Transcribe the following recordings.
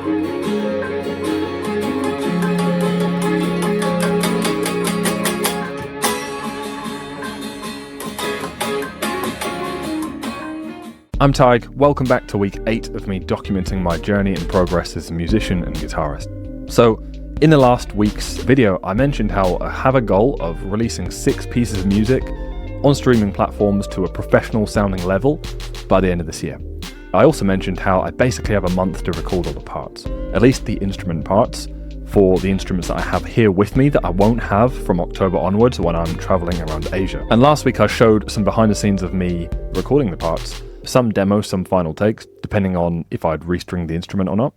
I'm Tig, welcome back to week 8 of me documenting my journey and progress as a musician and guitarist. So, in the last week's video, I mentioned how I have a goal of releasing 6 pieces of music on streaming platforms to a professional sounding level by the end of this year. I also mentioned how I basically have a month to record all the parts, at least the instrument parts, for the instruments that I have here with me that I won't have from October onwards when I'm traveling around Asia. And last week I showed some behind the scenes of me recording the parts, some demos, some final takes, depending on if I'd restring the instrument or not,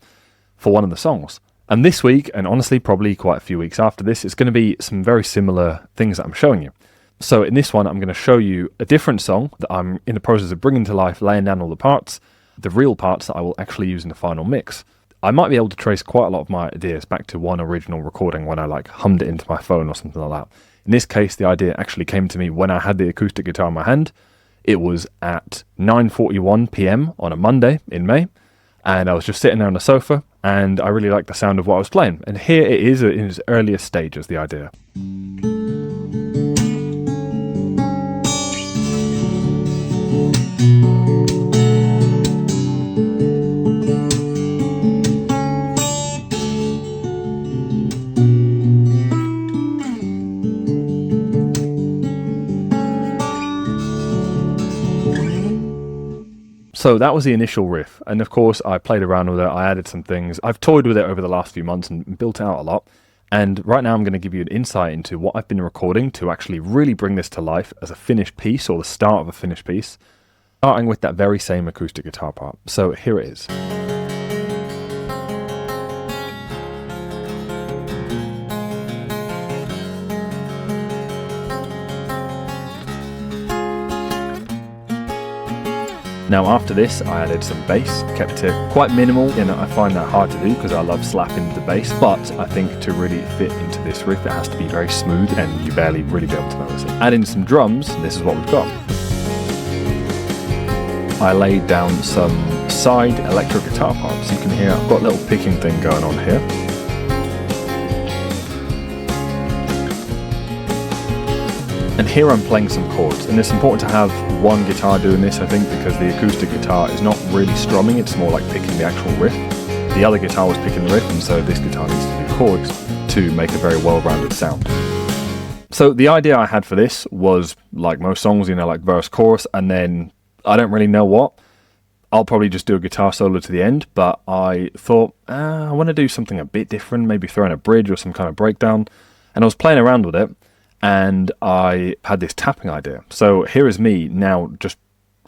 for one of the songs. And this week, and honestly probably quite a few weeks after this, it's going to be some very similar things that I'm showing you. So in this one, I'm going to show you a different song that I'm in the process of bringing to life, laying down all the parts, the real parts that I will actually use in the final mix. I might be able to trace quite a lot of my ideas back to one original recording when I hummed it into my phone or something like that. In this case, the idea actually came to me when I had the acoustic guitar in my hand. It was at 9:41 p.m. on a Monday in May, and I was just sitting there on the sofa, and I really liked the sound of what I was playing. And here it is in its earliest stages, the idea. So that was the initial riff, and of course I played around with it, I added some things. I've toyed with it over the last few months and built it out a lot, and right now I'm going to give you an insight into what I've been recording to actually really bring this to life as a finished piece, or the start of a finished piece, starting with that very same acoustic guitar part. So here it is. Now after this, I added some bass, kept it quite minimal, and I find that hard to do because I love slapping the bass, but I think to really fit into this riff, it has to be very smooth and you barely really be able to notice it. Adding some drums, this is what we've got. I laid down some side electric guitar parts. You can hear I've got a little picking thing going on here. And here I'm playing some chords, and it's important to have one guitar doing this, I think, because the acoustic guitar is not really strumming, it's more like picking the actual riff. The other guitar was picking the riff, and so this guitar needs to do chords to make a very well-rounded sound. So the idea I had for this was, like most songs, like verse, chorus, and then I don't really know what. I'll probably just do a guitar solo to the end, but I thought, I want to do something a bit different, maybe throw in a bridge or some kind of breakdown, and I was playing around with it. And I had this tapping idea. So here is me now just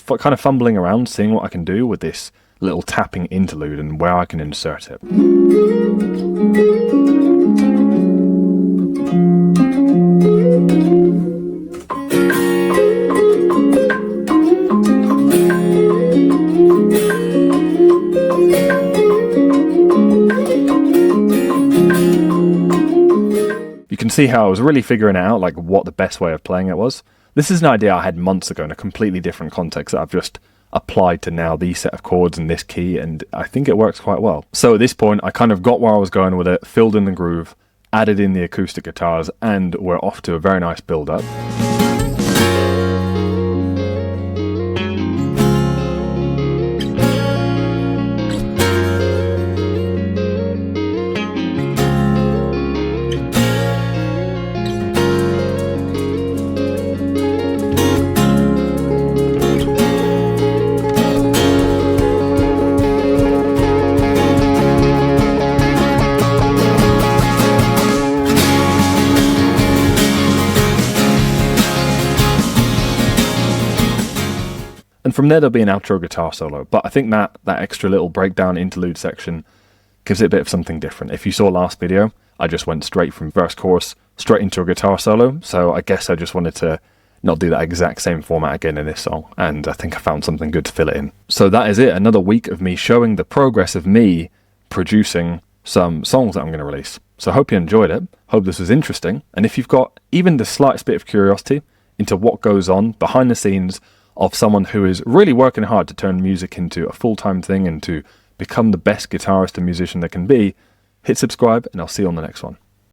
kind of fumbling around, seeing what I can do with this little tapping interlude and where I can insert it. You can see how I was really figuring out what the best way of playing it was. This is an idea I had months ago in a completely different context that I've just applied to now these set of chords and this key, and I think it works quite well. So at this point I kind of got where I was going with it, filled in the groove, added in the acoustic guitars, and we're off to a very nice build up. And from there, there'll be an outro guitar solo. But I think that extra little breakdown interlude section gives it a bit of something different. If you saw last video, I just went straight from verse chorus straight into a guitar solo. So I guess I just wanted to not do that exact same format again in this song. And I think I found something good to fill it in. So that is it. Another week of me showing the progress of me producing some songs that I'm going to release. So I hope you enjoyed it. Hope this was interesting. And if you've got even the slightest bit of curiosity into what goes on behind the scenes of someone who is really working hard to turn music into a full-time thing and to become the best guitarist and musician there can be, hit subscribe and I'll see you on the next one.